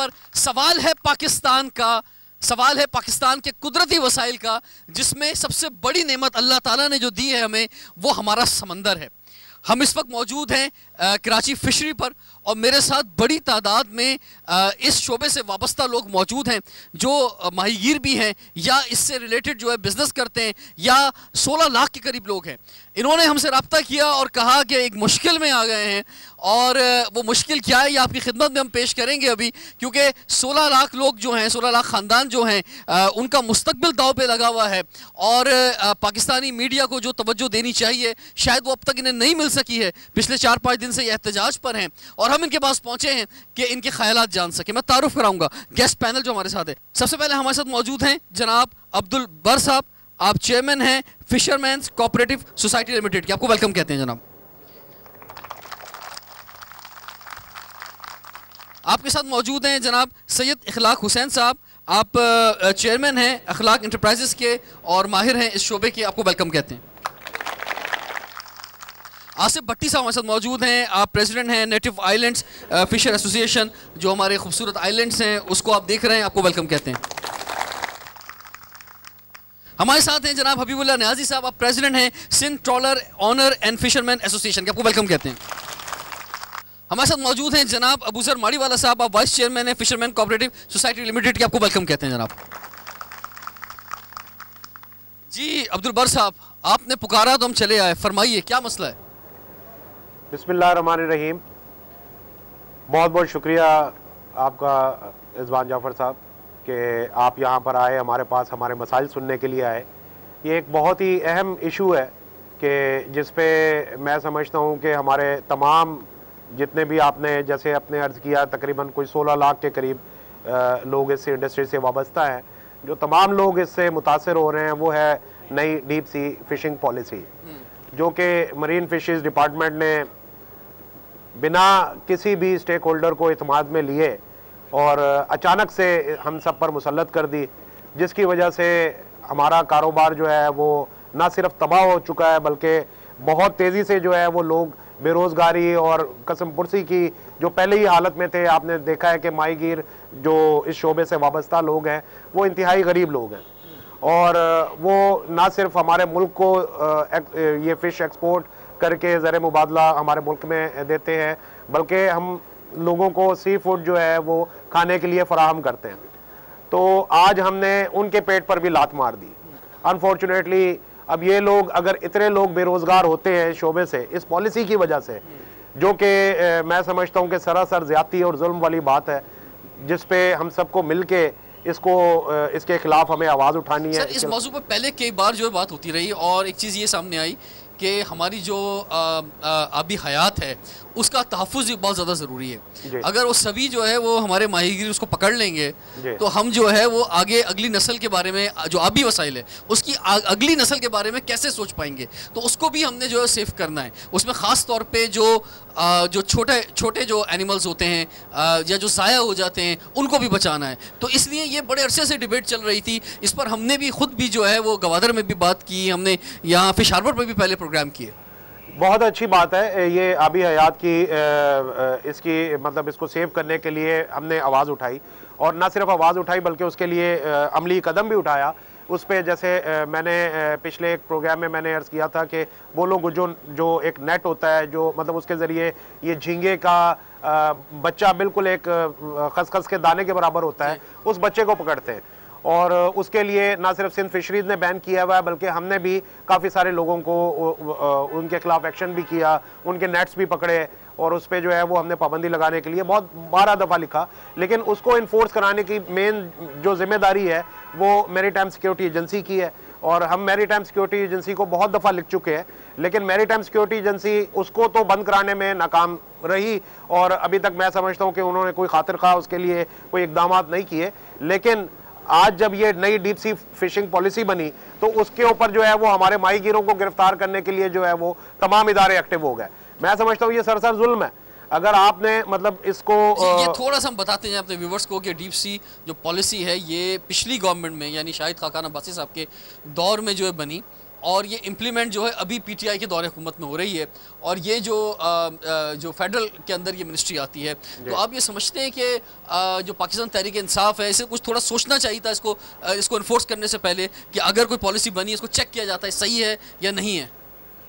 पर सवाल है पाकिस्तान का, सवाल है पाकिस्तान के कुदरती वसाइल का, जिसमें सबसे बड़ी नेमत अल्लाह ताला ने जो दी है हमें, वो हमारा समंदर है। हम इस वक्त मौजूद हैं कराची फिशरी पर, और मेरे साथ बड़ी तादाद में इस शोबे से वाबस्ता लोग मौजूद हैं, जो माहीगीर भी हैं या इससे रिलेटेड जो है बिज़नेस करते हैं, या 16 लाख के करीब लोग हैं। इन्होंने हमसे रब्ता किया और कहा कि एक मुश्किल में आ गए हैं, और वो मुश्किल क्या है ये आपकी खिदमत में हम पेश करेंगे अभी, क्योंकि 16 लाख लोग जो हैं, 16 लाख ख़ानदान जो हैं, उनका मुस्तकबिल दाव पे लगा हुआ है, और पाकिस्तानी मीडिया को जो तवज्जो देनी चाहिए शायद वो अब तक इन्हें नहीं मिल सकी है। पिछले 4-5 दिन से ये एहतजाज पर हैं, और हम इनके पास पहुंचे हैं कि इनके ख्यालात जान सके। मैं तारुफ कराऊंगा गेस्ट पैनल जो हमारे साथ है। सबसे पहले हमारे साथ मौजूद हैं जनाब अब्दुल बर साहब, आप चेयरमैन हैं फिशरमैन्स कोऑपरेटिव सोसाइटी लिमिटेड की। आपको वेलकम कहते हैं जनाब। आपके साथ मौजूद हैं जनाब सैयद इखलाक हुसैन साहब, आप चेयरमैन हैं अखलाक इंटरप्राइजेस के और माहिर हैं इस शोबे के। आपको वेलकम कहते हैं। आसिफ भट्टी साहब हमारे साथ मौजूद हैं, आप प्रेसिडेंट हैं नेटिव आइलैंड्स फिशर एसोसिएशन, जो हमारे खूबसूरत आइलैंड्स हैं उसको आप देख रहे हैं। आपको वेलकम कहते हैं। हमारे साथ हैं जनाब हबीबुल्लाह नियाजी साहब, आप प्रेसिडेंट हैं Sindh trawler owner and fisherman association के। आपको वेलकम कहते हैं। हमारे साथ मौजूद हैं जनाब अबूजर माड़ीवाला साहब, आप वाइस चेयरमैन हैं फिशरमैन कोऑपरेटिव सोसाइटी लिमिटेड के। आपको वेलकम कहते हैं जनाब। जी अब्दुल बर साहब, आपने पुकारा तो हम चले आए, फरमाइए क्या मसला है। बिस्मिल्लाहिर्रहमानिर्रहीम। बहुत बहुत शुक्रिया आपका इज़वान जाफ़र साहब कि आप यहाँ पर आए, हमारे पास हमारे मसाइल सुनने के लिए आए। ये एक बहुत ही अहम इशू है कि जिस पे मैं समझता हूँ कि हमारे तमाम जितने भी आपने जैसे अपने अर्ज़ किया तकरीबन कोई 16 लाख के करीब लोग इस इंडस्ट्री से वाबस्ता हैं। जो तमाम लोग इससे मुतासर हो रहे हैं वो है नई डीप सी फ़िशिंग पॉलिसी, जो कि मरीन फिशरीज़ डिपार्टमेंट ने बिना किसी भी स्टेक होल्डर को इत्माद में लिए और अचानक से हम सब पर मुसल्लत कर दी, जिसकी वजह से हमारा कारोबार जो है वो ना सिर्फ तबाह हो चुका है बल्कि बहुत तेज़ी से जो है वो लोग बेरोज़गारी और कसम पुरसी की जो पहले ही हालत में थे। आपने देखा है कि माहीगीर जो इस शोबे से वाबस्ता लोग हैं वो इंतहाई गरीब लोग हैं, और वो ना सिर्फ हमारे मुल्क को ये फ़िश एक्सपोर्ट करके ज़र मुबादला हमारे मुल्क में देते हैं, बल्कि हम लोगों को सी फूड जो है वो खाने के लिए फ़राहम करते हैं। तो आज हमने उनके पेट पर भी लात मार दी। अनफॉर्चुनेटली अब ये लोग, अगर इतने लोग बेरोज़गार होते हैं शोबे से इस पॉलिसी की वजह से, जो कि मैं समझता हूँ कि सरासर ज़्यादती और जुल्म वाली बात है, जिस पे हम सबको मिल के इसके खिलाफ हमें आवाज़ उठानी है। इस मौजू पर पहले कई बार जो है बात होती रही, और एक चीज़ ये सामने आई कि हमारी जो आबी हयात है उसका तहफ़्फ़ुज़ भी बहुत ज़्यादा ज़रूरी है। अगर वो सभी जो है वो हमारे माहीगीर उसको पकड़ लेंगे तो हम जो है वो आगे अगली नस्ल के बारे में, जो आबी वसाइल है उसकी अगली नस्ल के बारे में कैसे सोच पाएंगे। तो उसको भी हमने जो है सेफ करना है। उसमें ख़ास तौर पे जो छोटे छोटे जो एनिमल्स होते हैं या जो ज़ाया हो जाते हैं उनको भी बचाना है। तो इसलिए ये बड़े अरसे से डिबेट चल रही थी। इस पर हमने भी खुद भी जो है वो गवादर में भी बात की, हमने यहाँ फिश हार्बर पर भी पहले प्रोग्राम किए। बहुत अच्छी बात है ये आबी हयात की, इसकी मतलब इसको सेव करने के लिए हमने आवाज़ उठाई, और ना सिर्फ आवाज़ उठाई बल्कि उसके लिए अमली कदम भी उठाया। उस पर जैसे मैंने पिछले एक प्रोग्राम में मैंने अर्ज़ किया था कि वो लोग जो एक नेट होता है, जो मतलब उसके ज़रिए ये झींगे का बच्चा बिल्कुल एक खसखस के दाने के बराबर होता है, उस बच्चे को पकड़ते हैं। और उसके लिए ना सिर्फ सिंध फिशरीज़ ने बैन किया हुआ है बल्कि हमने भी काफ़ी सारे लोगों को उनके खिलाफ एक्शन भी किया, उनके नेट्स भी पकड़े, और उस पर जो है वो हमने पाबंदी लगाने के लिए बहुत 12 दफ़ा लिखा। लेकिन उसको इन्फोर्स कराने की मेन जो जिम्मेदारी है वो मैरीटाइम सिक्योरिटी एजेंसी की है, और हम मैरीटाइम सिक्योरिटी एजेंसी को बहुत दफ़ा लिख चुके हैं, लेकिन मैरीटाइम सिक्योरिटी एजेंसी उसको तो बंद कराने में नाकाम रही, और अभी तक मैं समझता हूँ कि उन्होंने कोई खातिर खा उसके लिए कोई इकदाम नहीं किए। लेकिन आज जब ये नई डीप सी फिशिंग पॉलिसी बनी तो उसके ऊपर जो है वो हमारे माहीगीरों को गिरफ्तार करने के लिए जो है वो तमाम इदारे एक्टिव हो गए। मैं समझता हूँ ये सरसर जुल्म है। अगर आपने मतलब इसको ये थोड़ा सा हम बताते हैं अपने व्यूवर्स को कि डीप सी जो पॉलिसी है ये पिछली गवर्नमेंट में यानी शाहिद खाकान अब्बासी साहब के दौर में जो है बनी, और ये इम्प्लीमेंट जो है अभी पीटीआई के दौरे हुकूमत में हो रही है, और ये जो फेडरल के अंदर ये मिनिस्ट्री आती है, तो आप ये समझते हैं कि जो पाकिस्तान तहरीक इंसाफ है, इसे कुछ थोड़ा सोचना चाहिए था इसको इन्फोर्स करने से पहले कि अगर कोई पॉलिसी बनी इसको चेक किया जाता है सही है या नहीं है।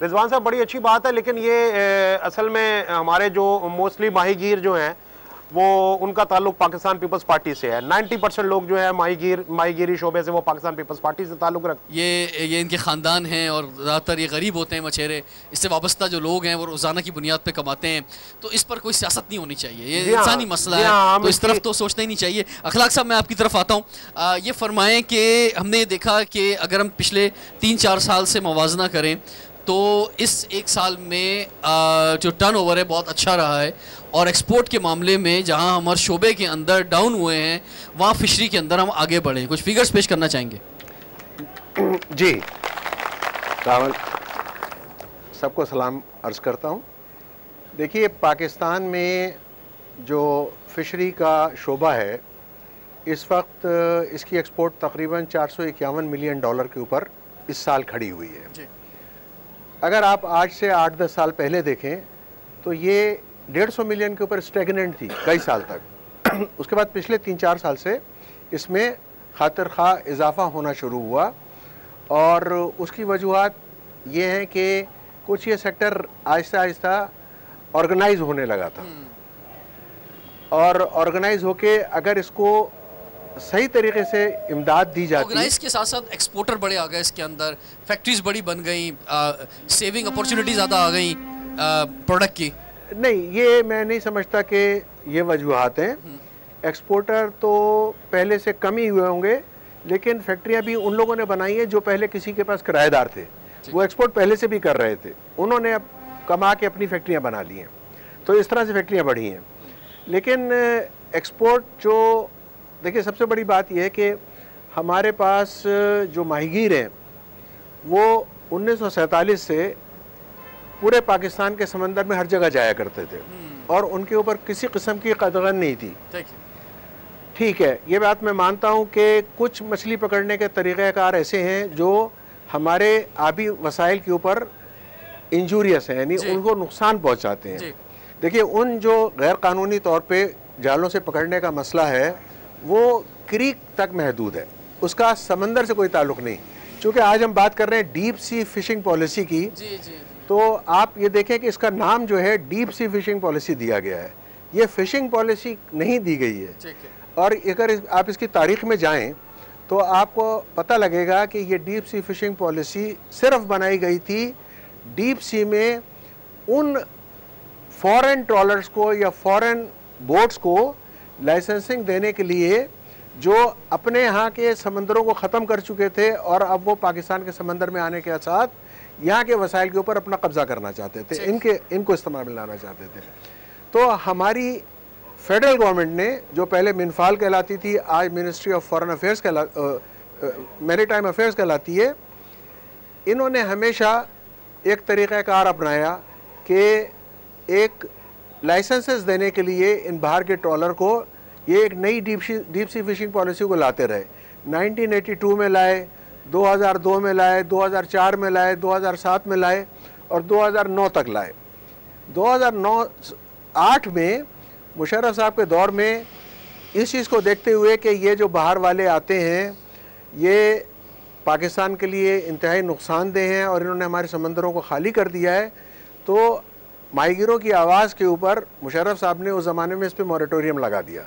रिजवान साहब बड़ी अच्छी बात है, लेकिन ये असल में हमारे जो मोस्टली माहीगीर जो हैं वो उनका ताल्लुक पाकिस्तान पीपल्स पार्टी से है। 90% लोग जो है माहीगीरी शोबे से वो पाकिस्तान पीपल्स पार्टी से ताल्लुक रखते हैं। ये इनके ख़ानदान हैं और ज़्यादातर ये गरीब होते हैं मछेरे, इससे वाबस्ता जो लोग हैं वो रोज़ाना की बुनियाद पे कमाते हैं, तो इस पर कोई सियासत नहीं होनी चाहिए, ये इंसानी मसला है, तो इस तरफ तो सोचना ही नहीं चाहिए। अखलाक साहब, मैं आपकी तरफ आता हूँ, ये फरमाएँ कि हमने ये देखा कि अगर हम पिछले 3-4 साल से मवाजना करें तो इस एक साल में जो टर्नओवर है बहुत अच्छा रहा है, और एक्सपोर्ट के मामले में जहां हमारे शोबे के अंदर डाउन हुए हैं वहां फिशरी के अंदर हम आगे बढ़े। कुछ फिगर्स पेश करना चाहेंगे? जी, रावल सबको सलाम अर्ज़ करता हूं। देखिए, पाकिस्तान में जो फिशरी का शोबा है इस वक्त इसकी एक्सपोर्ट तकरीबन $451 मिलियन के ऊपर इस साल खड़ी हुई है जी। अगर आप आज से 8-10 साल पहले देखें तो ये 150 मिलियन के ऊपर स्टेगनेंट थी कई साल तक। उसके बाद पिछले 3-4 साल से इसमें खातिर खा इजाफा होना शुरू हुआ, और उसकी वजूहात ये हैं कि कुछ ये सेक्टर आहिस्ता आहिस्ता ऑर्गेनाइज होने लगा था, और ऑर्गेनाइज होके अगर इसको सही तरीके से इमदाद दी जाती है। ऑर्गेनाइज के साथ साथ एक्सपोर्टर बड़े आ गए इसके अंदर, फैक्ट्रीज बड़ी बन गई, सेविंग अपॉर्चुनिटी ज़्यादा आ गई प्रोडक्ट की। नहीं, ये मैं नहीं समझता कि ये वजूहात हैं। एक्सपोर्टर तो पहले से कम ही हुए होंगे, लेकिन फैक्ट्रियां भी उन लोगों ने बनाई है जो पहले किसी के पास किराएदार थे, वो एक्सपोर्ट पहले से भी कर रहे थे, उन्होंने अब कमा के अपनी फैक्ट्रियां बना ली हैं, तो इस तरह से फैक्ट्रियां बढ़ी हैं। लेकिन एक्सपोर्ट जो देखिए, सबसे बड़ी बात यह है कि हमारे पास जो माहीगीर हैं वो 1947 से पूरे पाकिस्तान के समंदर में हर जगह जाया करते थे, और उनके ऊपर किसी किस्म की कदगन नहीं थी। ठीक है, ये बात मैं मानता हूँ कि कुछ मछली पकड़ने के तरीक़ाकार ऐसे हैं जो हमारे आबी वसाइल के ऊपर इंजूरियस हैं, यानी उनको नुकसान पहुँचाते हैं। देखिए, उन जो गैर कानूनी तौर पर जालों से पकड़ने का मसला है वो क्रीक तक महदूद है, उसका समंदर से कोई ताल्लुक नहीं। क्योंकि आज हम बात कर रहे हैं डीप सी फिशिंग पॉलिसी की, तो आप ये देखें कि इसका नाम जो है डीप सी फिशिंग पॉलिसी दिया गया है, ये फिशिंग पॉलिसी नहीं दी गई है। और अगर आप इसकी तारीख में जाएं तो आपको पता लगेगा कि ये डीप सी फिशिंग पॉलिसी सिर्फ बनाई गई थी डीप सी में उन फॉरेन ट्रॉलर्स को या फॉरेन बोट्स को लाइसेंसिंग देने के लिए जो अपने यहाँ के समंदरों को ख़त्म कर चुके थे, और अब वो पाकिस्तान के समंदर में आने के साथ यहाँ के वसाइल के ऊपर अपना कब्जा करना चाहते थे, इनको इस्तेमाल में लाना चाहते थे। तो हमारी फेडरल गवर्नमेंट ने, जो पहले मिनफाल कहलाती थी, आज ministry of foreign affairs maritime affairs कहलाती है, इन्होंने हमेशा एक तरीक़ाकार अपनाया कि एक लाइसेंसेस देने के लिए इन बाहर के ट्रॉलर को ये एक नई डीप सी फिशिंग पॉलिसी को लाते रहे। 1982 में लाए, 2002 में लाए, 2004 में लाए, 2007 में लाए, और 2009 तक लाए। 2009-8 में मुशर्रफ साहब के दौर में इस चीज़ को देखते हुए कि ये जो बाहर वाले आते हैं ये पाकिस्तान के लिए इंतहाई नुकसानदेह हैं और इन्होंने हमारे समंदरों को खाली कर दिया है, तो माहीगीरों की आवाज़ के ऊपर मुशर्रफ साहब ने उस ज़माने में इस पर मॉरेटोरियम लगा दिया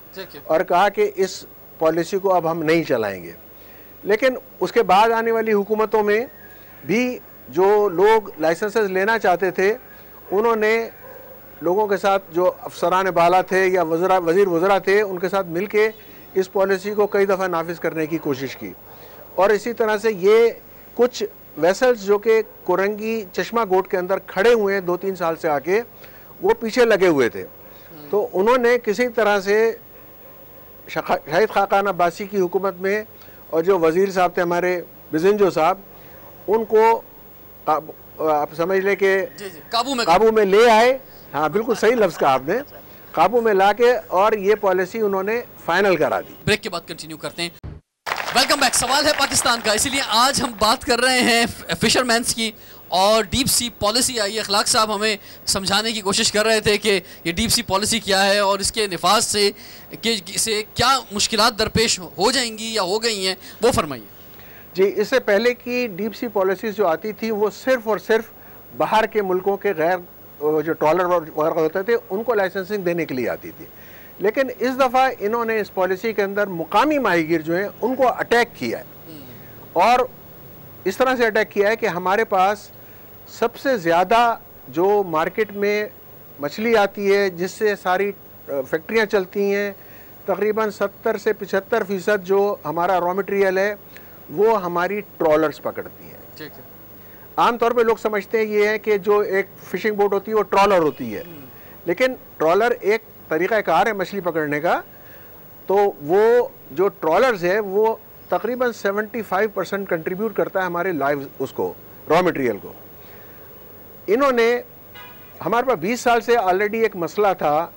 और कहा कि इस पॉलिसी को अब हम नहीं चलाएंगे। लेकिन उसके बाद आने वाली हुकूमतों में भी जो लोग लाइसेंसेस लेना चाहते थे, उन्होंने लोगों के साथ, जो अफसरान बाला थे या वज़ीर वज़रा थे, उनके साथ मिल के इस पॉलिसी को कई दफ़ा नाफिज करने की कोशिश की। और इसी तरह से ये कुछ वेसल्स जो कि कोरंगी चश्मा गोट के अंदर खड़े हुए हैं 2-3 साल से आके, वो पीछे लगे हुए थे। तो उन्होंने किसी तरह से शाहिद खाकान अब्बासी की हुकूमत में, और जो वज़ीर साहब थे हमारे बिजिंजो साहब, उनको आप समझ लें कि काबू में ले आए। हाँ, बिल्कुल सही लफ्ज़ कहा आपने, काबू में ला के, और ये पॉलिसी उन्होंने फाइनल करा दी। ब्रेक के बाद कंटिन्यू करते हैं। Welcome back. सवाल है पाकिस्तान का, इसीलिए आज हम बात कर रहे हैं फिशरमैन्स की और डीप सी पॉलिसी आई है। अखलाक साहब हमें समझाने की कोशिश कर रहे थे कि ये डीप सी पॉलिसी क्या है और इसके निफाज से क्या मुश्किलात दरपेश हो जाएंगी या हो गई हैं, वो फरमाइए। जी, इससे पहले की डीप सी पॉलिसीज़ जो आती थी वो सिर्फ़ और सिर्फ बाहर के मुल्कों के गैर जो ट्रॉलर वगैरह होते थे उनको लाइसेंसिंग देने के लिए आती थी। लेकिन इस दफ़ा इन्होंने इस पॉलिसी के अंदर मुकामी माहीगीर जो हैं उनको अटैक किया है और इस तरह से अटैक किया है कि हमारे पास सबसे ज़्यादा जो मार्केट में मछली आती है जिससे सारी फैक्ट्रियाँ चलती हैं, तकरीबन 70 से 75% जो हमारा रॉ मटेरियल है वो हमारी ट्रॉलर्स पकड़ती हैं। ठीक है। आमतौर पे लोग समझते हैं ये है कि जो एक फ़िशिंग बोट होती है वो ट्रॉलर होती है, लेकिन ट्रॉलर एक तरीक़ाकार है मछली पकड़ने का। तो वो जो ट्रॉलर्स है वो तकरीबन 75% कंट्रीब्यूट करता है हमारे लाइव उसको रॉ मटेरियल को। इन्होंने हमारे पास 20 साल से ऑलरेडी एक मसला था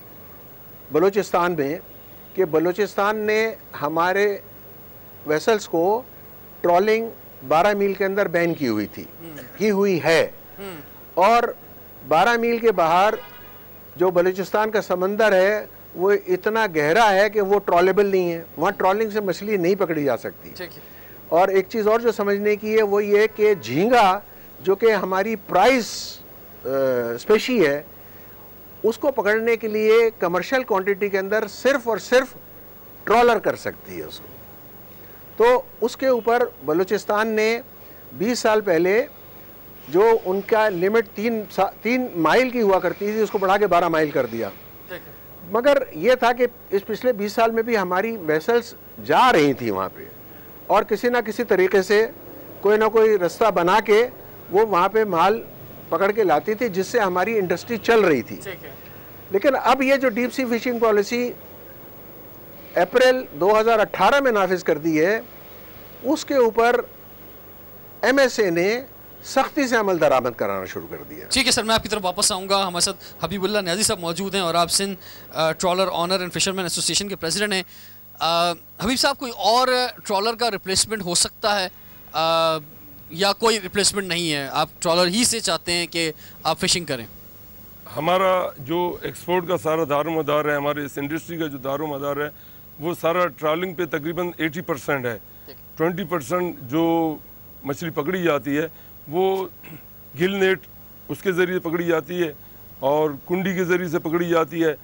बलूचिस्तान में कि बलूचिस्तान ने हमारे वेसल्स को ट्रॉलिंग 12 मील के अंदर बैन की हुई थी, की हुई है। और 12 मील के बाहर जो बलूचिस्तान का समंदर है वो इतना गहरा है कि वो ट्रॉलेबल नहीं है, वहाँ ट्रॉलिंग से मछली नहीं पकड़ी जा सकती। और एक चीज़ और जो समझने की है वो ये कि झींगा जो कि हमारी प्राइस स्पेशी है उसको पकड़ने के लिए कमर्शियल क्वांटिटी के अंदर सिर्फ और सिर्फ ट्रॉलर कर सकती है उसको। तो उसके ऊपर बलूचिस्तान ने 20 साल पहले जो उनका लिमिट 3 माइल की हुआ करती थी उसको बढ़ा के 12 माइल कर दिया। मगर ये था कि इस पिछले 20 साल में भी हमारी वेसल्स जा रही थी वहाँ पे और किसी ना किसी तरीके से कोई ना कोई रास्ता बना के वो वहाँ पे माल पकड़ के लाती थी जिससे हमारी इंडस्ट्री चल रही थी। लेकिन अब ये जो डीप सी फिशिंग पॉलिसी अप्रैल 2018 में नाफिज कर दी है उसके ऊपर MSA ने सख्ती से अमल दरामद कराना शुरू कर दिया। ठीक है सर, मैं आपकी तरफ वापस आऊँगा। हमारे साथ हबीबुल्लाह न्याजी साहब मौजूद हैं और आप Sindh trawler owner and fisherman association के प्रेसिडेंट हैं। हबीब साहब, कोई और ट्रॉलर का रिप्लेसमेंट हो सकता है या कोई रिप्लेसमेंट नहीं है, आप ट्रॉलर ही से चाहते हैं कि आप फिशिंग करें? हमारा जो एक्सपोर्ट का सारा दारोमदार है, हमारे इस इंडस्ट्री का जो दारोमदार है वो सारा ट्रॉलिंग पे तकरीबन 80% है। 20% जो मछली पकड़ी जाती है वो गिल नेट उसके ज़रिए पकड़ी जाती है और कुंडी के ज़रिए से पकड़ी जाती है।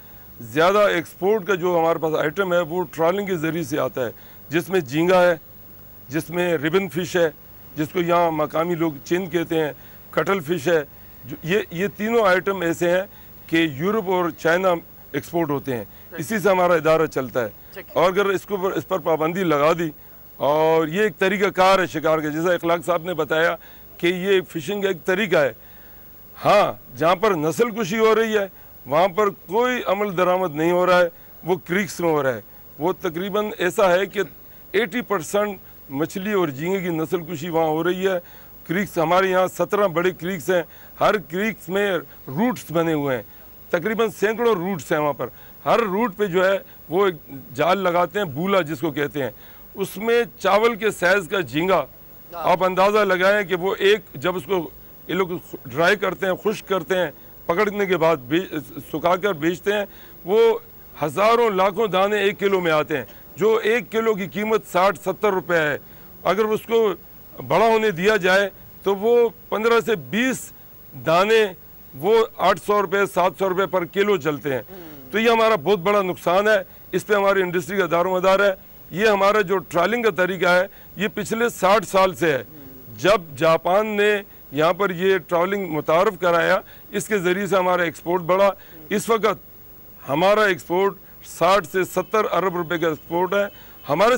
ज़्यादा एक्सपोर्ट का जो हमारे पास आइटम है वो ट्रॉलिंग के ज़रिए से आता है, जिसमें झींगा है, जिसमें रिबन फिश है जिसको यहाँ मकामी लोग चिन कहते हैं, कटल फिश है। जो ये तीनों आइटम ऐसे हैं कि यूरोप और चाइना एक्सपोर्ट होते हैं, इसी से हमारा इदारा चलता है। और अगर इस पर पाबंदी लगा दी और ये एक तरीक़ाकार है शिकार का, जैसा इखलाक साहब ने बताया कि ये फिशिंग का एक तरीका है। हाँ, जहाँ पर नस्ल कुशी हो रही है वहाँ पर कोई अमल दरामद नहीं हो रहा है, वो क्रीक्स में हो रहा है। वो तकरीबन ऐसा है कि 80% मछली और झींगे की नस्ल कुशी वहाँ हो रही है। क्रीक्स हमारे यहाँ 17 बड़े क्रीक्स हैं, हर क्रीक्स में रूट्स बने हुए हैं, तकरीबन सैकड़ों रूट्स हैं। वहाँ पर हर रूट पे जो है वो एक जाल लगाते हैं, बूला जिसको कहते हैं, उसमें चावल के साइज़ का झींगा। आप अंदाज़ा लगाएं कि वो एक जब उसको ये लोग ड्राई करते हैं, खुश्क करते हैं, पकड़ने के बाद सुखा कर बेचते हैं, वो हज़ारों लाखों दाने 1 किलो में आते हैं, जो 1 किलो की कीमत 60-70 रुपये है। अगर उसको बड़ा होने दिया जाए तो वो 15 से 20 दाने वो 800 रुपये 700 रुपये पर किलो चलते हैं। तो ये हमारा बहुत बड़ा नुकसान है, इस पर हमारी इंडस्ट्री का दारोमदार है। ये हमारा जो ट्रॉलिंग का तरीका है ये पिछले 60 साल से है। जब जापान ने यहाँ पर ये ट्रॉलिंग मुतारफ़ कराया, इसके ज़रिए से हमारा एक्सपोर्ट बढ़ा। इस वक्त हमारा एक्सपोर्ट 60 से 70 अरब रुपए का एक्सपोर्ट है हमारे।